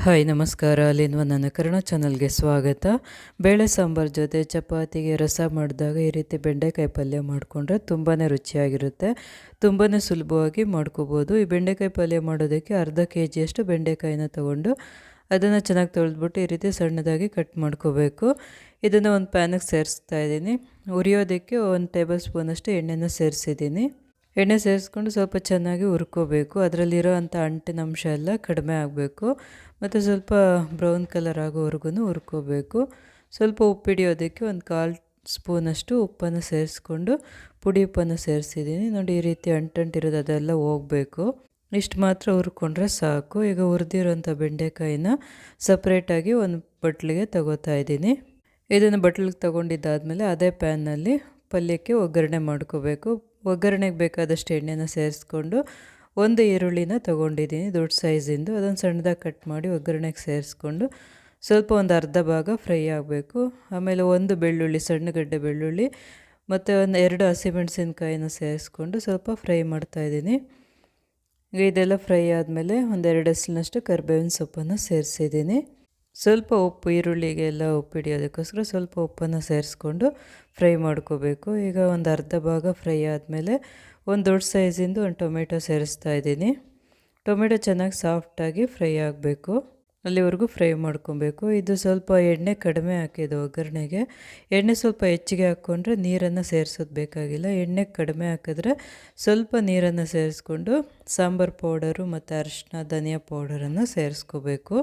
Hi ನಮಸ್ಕಾರ. ಅಲ್ಲಿಂದ ನನ್ನ ಕನ್ನಡ ಚಾನಲ್ಗೆ ಸ್ವಾಗತ. ಬೇಳೆ ಸಾಂಬಾರು ಜೊತೆ ಚಪಾತಿಗೆ ರಸ ಮಾಡಿದಾಗ ಈ ರೀತಿ ಬೆಂಡೆಕಾಯಿ ಪಲ್ಯ ಮಾಡಿಕೊಂಡ್ರೆ ತುಂಬಾ ರುಚಿಯಾಗಿರುತ್ತೆ. ತುಂಬಾ ಸುಲಭವಾಗಿ ಮಾಡ್ಕೋಬೋದು. ಈ ಬೆಂಡೆಕಾಯಿ ಪಲ್ಯ ಮಾಡೋದಕ್ಕೆ ಅರ್ಧ ಕೆಜಿಯಷ್ಟು ಬೆಂಡೆಕಾಯಿನ ತೊಗೊಂಡು ಅದನ್ನು ಚೆನ್ನಾಗಿ ತೊಳೆದ್ಬಿಟ್ಟು ಈ ರೀತಿ ಸಣ್ಣದಾಗಿ ಕಟ್ ಮಾಡ್ಕೋಬೇಕು. ಇದನ್ನು ಒಂದು ಪ್ಯಾನಿಗೆ ಸೇರಿಸ್ತಾ ಇದ್ದೀನಿ. ಉರಿಯೋದಕ್ಕೆ 1 ಟೇಬಲ್ ಸ್ಪೂನಷ್ಟು ಎಣ್ಣೆನ ಸೇರಿಸಿದ್ದೀನಿ. ಎಣ್ಣೆ ಸೇರಿಸ್ಕೊಂಡು ಸ್ವಲ್ಪ ಚೆನ್ನಾಗಿ ಹುರ್ಕೋಬೇಕು. ಅದರಲ್ಲಿರೋ ಅಂಥ ಅಂಟಿನ ಅಂಶ ಎಲ್ಲ ಕಡಿಮೆ ಆಗಬೇಕು ಮತ್ತು ಸ್ವಲ್ಪ ಬ್ರೌನ್ ಕಲರ್ ಆಗೋವರೆಗೂ ಹುರ್ಕೋಬೇಕು. ಸ್ವಲ್ಪ ಉಪ್ಪು ಹಿಡಿಯೋದಕ್ಕೆ 1/4 ಸ್ಪೂನಷ್ಟು ಉಪ್ಪನ್ನು ಸೇರಿಸ್ಕೊಂಡು ಪುಡಿ ಉಪ್ಪನ್ನು ಸೇರಿಸಿದ್ದೀನಿ. ನೋಡಿ, ಈ ರೀತಿ ಅಂಟಿರೋದು ಅದೆಲ್ಲ ಹೋಗಬೇಕು. ಇಷ್ಟು ಮಾತ್ರ ಹುರ್ಕೊಂಡ್ರೆ ಸಾಕು. ಈಗ ಹುರಿದಿರೋಂಥ ಬೆಂಡೆಕಾಯಿನ ಸಪ್ರೇಟಾಗಿ ಒಂದು ಬಟ್ಲಿಗೆ ತಗೋತಾ ಇದ್ದೀನಿ. ಇದನ್ನು ಬಟ್ಲಿಗೆ ತೊಗೊಂಡಿದ್ದಾದಮೇಲೆ ಅದೇ ಪ್ಯಾನ್ನಲ್ಲಿ ಪಲ್ಯಕ್ಕೆ ಒಗ್ಗರಣೆ ಮಾಡ್ಕೋಬೇಕು. ಒಗ್ಗರಣೆಗೆ ಬೇಕಾದಷ್ಟು ಎಣ್ಣೆನ ಸೇರಿಸ್ಕೊಂಡು ಒಂದು ಈರುಳ್ಳಿನ ತೊಗೊಂಡಿದ್ದೀನಿ ದೊಡ್ಡ ಸೈಜಿಂದು. ಅದನ್ನು ಸಣ್ಣದಾಗಿ ಕಟ್ ಮಾಡಿ ಒಗ್ಗರಣೆಗೆ ಸೇರಿಸ್ಕೊಂಡು ಸ್ವಲ್ಪ ಒಂದು ಅರ್ಧ ಭಾಗ ಫ್ರೈ ಆಗಬೇಕು. ಆಮೇಲೆ ಒಂದು ಬೆಳ್ಳುಳ್ಳಿ, ಸಣ್ಣ ಗಡ್ಡೆ ಬೆಳ್ಳುಳ್ಳಿ ಮತ್ತು ಒಂದು 2 ಹಸಿಮೆಣಸಿನ್ಕಾಯಿನ ಸೇರಿಸ್ಕೊಂಡು ಸ್ವಲ್ಪ ಫ್ರೈ ಮಾಡ್ತಾಯಿದ್ದೀನಿ. ಈಗ ಇದೆಲ್ಲ ಫ್ರೈ ಆದಮೇಲೆ ಒಂದು 2 ಎಸಳಿನಷ್ಟು ಕರಿಬೇವಿನ ಸೊಪ್ಪನ್ನು ಸೇರಿಸಿದ್ದೀನಿ. ಸ್ವಲ್ಪ ಉಪ್ಪು, ಈರುಳ್ಳಿಗೆಲ್ಲ ಉಪ್ಪು ಹಿಡಿಯೋದಕ್ಕೋಸ್ಕರ ಸ್ವಲ್ಪ ಉಪ್ಪನ್ನು ಸೇರಿಸ್ಕೊಂಡು ಫ್ರೈ ಮಾಡ್ಕೋಬೇಕು. ಈಗ ಒಂದು ಅರ್ಧ ಭಾಗ ಫ್ರೈ ಆದಮೇಲೆ ಒಂದು ದೊಡ್ಡ ಸೈಜಿಂದು ಒಂದು ಟೊಮೆಟೊ ಸೇರಿಸ್ತಾ ಇದ್ದೀನಿ. ಟೊಮೆಟೊ ಚೆನ್ನಾಗಿ ಸಾಫ್ಟಾಗಿ ಫ್ರೈ ಆಗಬೇಕು, ಅಲ್ಲಿವರೆಗೂ ಫ್ರೈ ಮಾಡ್ಕೊಬೇಕು. ಇದು ಸ್ವಲ್ಪ ಎಣ್ಣೆ ಕಡಿಮೆ ಹಾಕಿದ್ದು ಒಗ್ಗರಣೆಗೆ. ಎಣ್ಣೆ ಸ್ವಲ್ಪ ಹೆಚ್ಚಿಗೆ ಹಾಕ್ಕೊಂಡ್ರೆ ನೀರನ್ನು ಸೇರಿಸೋದು ಬೇಕಾಗಿಲ್ಲ. ಎಣ್ಣೆ ಕಡಿಮೆ ಹಾಕಿದ್ರೆ ಸ್ವಲ್ಪ ನೀರನ್ನು ಸೇರಿಸ್ಕೊಂಡು ಸಾಂಬಾರು ಪೌಡರು ಮತ್ತು ಅರಿಶಿನ, ಧನಿಯಾ ಪೌಡರನ್ನು ಸೇರಿಸ್ಕೋಬೇಕು.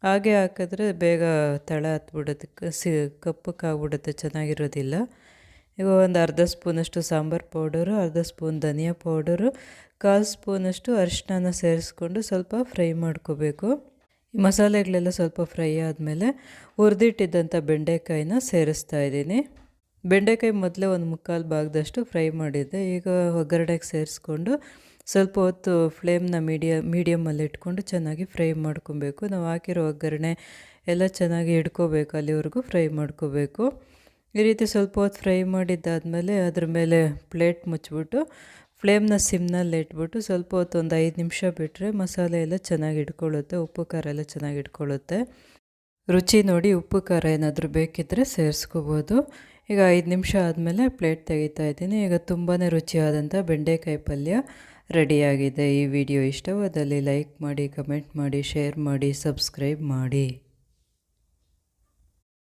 ಹಾಗೆ ಹಾಕಿದ್ರೆ ಬೇಗ ತಳ ಹತ್ಬಿಡೋದಕ್ಕೆ ಕಪ್ಪಕ್ಕಾಗ್ಬಿಡುತ್ತೆ, ಚೆನ್ನಾಗಿರೋದಿಲ್ಲ. ಈಗ ಒಂದು ಅರ್ಧ ಸ್ಪೂನಷ್ಟು ಸಾಂಬಾರು ಪೌಡರು, ಅರ್ಧ ಸ್ಪೂನ್ ಧನಿಯಾ ಪೌಡರು, 1/4 ಸ್ಪೂನಷ್ಟು ಅರಿಶಿನ ಸೇರಿಸ್ಕೊಂಡು ಸ್ವಲ್ಪ ಫ್ರೈ ಮಾಡ್ಕೋಬೇಕು. ಈ ಮಸಾಲೆಗಳೆಲ್ಲ ಸ್ವಲ್ಪ ಫ್ರೈ ಆದಮೇಲೆ ಹುರಿದಿಟ್ಟಿದ್ದಂಥ ಬೆಂಡೆಕಾಯಿನ ಸೇರಿಸ್ತಾ ಇದ್ದೀನಿ. ಬೆಂಡೆಕಾಯಿ ಮೊದಲೇ ಒಂದು 3/4 ಭಾಗದಷ್ಟು ಫ್ರೈ ಮಾಡಿದ್ದೆ. ಈಗ ಒಗ್ಗರಣೆಗೆ ಸೇರಿಸ್ಕೊಂಡು ಸ್ವಲ್ಪ ಹೊತ್ತು ಫ್ಲೇಮ್ನ ಮೀಡಿಯಮಲ್ಲಿ ಇಟ್ಕೊಂಡು ಚೆನ್ನಾಗಿ ಫ್ರೈ ಮಾಡ್ಕೊಬೇಕು. ನಾವು ಹಾಕಿರೋ ಒಗ್ಗರಣೆ ಎಲ್ಲ ಚೆನ್ನಾಗಿ ಹಿಡ್ಕೋಬೇಕು, ಅಲ್ಲಿವರೆಗೂ ಫ್ರೈ ಮಾಡ್ಕೋಬೇಕು. ಈ ರೀತಿ ಸ್ವಲ್ಪ ಹೊತ್ತು ಫ್ರೈ ಮಾಡಿದ್ದಾದಮೇಲೆ ಅದ್ರ ಮೇಲೆ ಪ್ಲೇಟ್ ಮುಚ್ಚಿಬಿಟ್ಟು ಫ್ಲೇಮ್ನ ಸಿಮ್ನಲ್ಲಿ ಇಟ್ಬಿಟ್ಟು ಸ್ವಲ್ಪ ಹೊತ್ತು ಒಂದು 5 ನಿಮಿಷ ಬಿಟ್ಟರೆ ಮಸಾಲೆ ಎಲ್ಲ ಚೆನ್ನಾಗಿ ಹಿಡ್ಕೊಳ್ಳುತ್ತೆ, ಉಪ್ಪು ಖಾರ ಎಲ್ಲ ಚೆನ್ನಾಗಿ ಹಿಡ್ಕೊಳ್ಳುತ್ತೆ. ರುಚಿ ನೋಡಿ ಉಪ್ಪು ಖಾರ ಏನಾದರೂ ಬೇಕಿದ್ದರೆ ಸೇರಿಸ್ಕೋಬೋದು. ಈಗ 5 ನಿಮಿಷ ಆದಮೇಲೆ ಪ್ಲೇಟ್ ತೆಗಿತಾ ಇದ್ದೀನಿ. ಈಗ ತುಂಬಾ ರುಚಿಯಾದಂಥ ಬೆಂಡೆಕಾಯಿ ಪಲ್ಯ ರೆಡಿಯಾಗಿದೆ. ಈ ವಿಡಿಯೋ ಇಷ್ಟವಾದಲ್ಲಿ ಲೈಕ್ ಮಾಡಿ, ಕಮೆಂಟ್ ಮಾಡಿ, ಶೇರ್ ಮಾಡಿ, ಸಬ್ಸ್ಕ್ರೈಬ್ ಮಾಡಿ.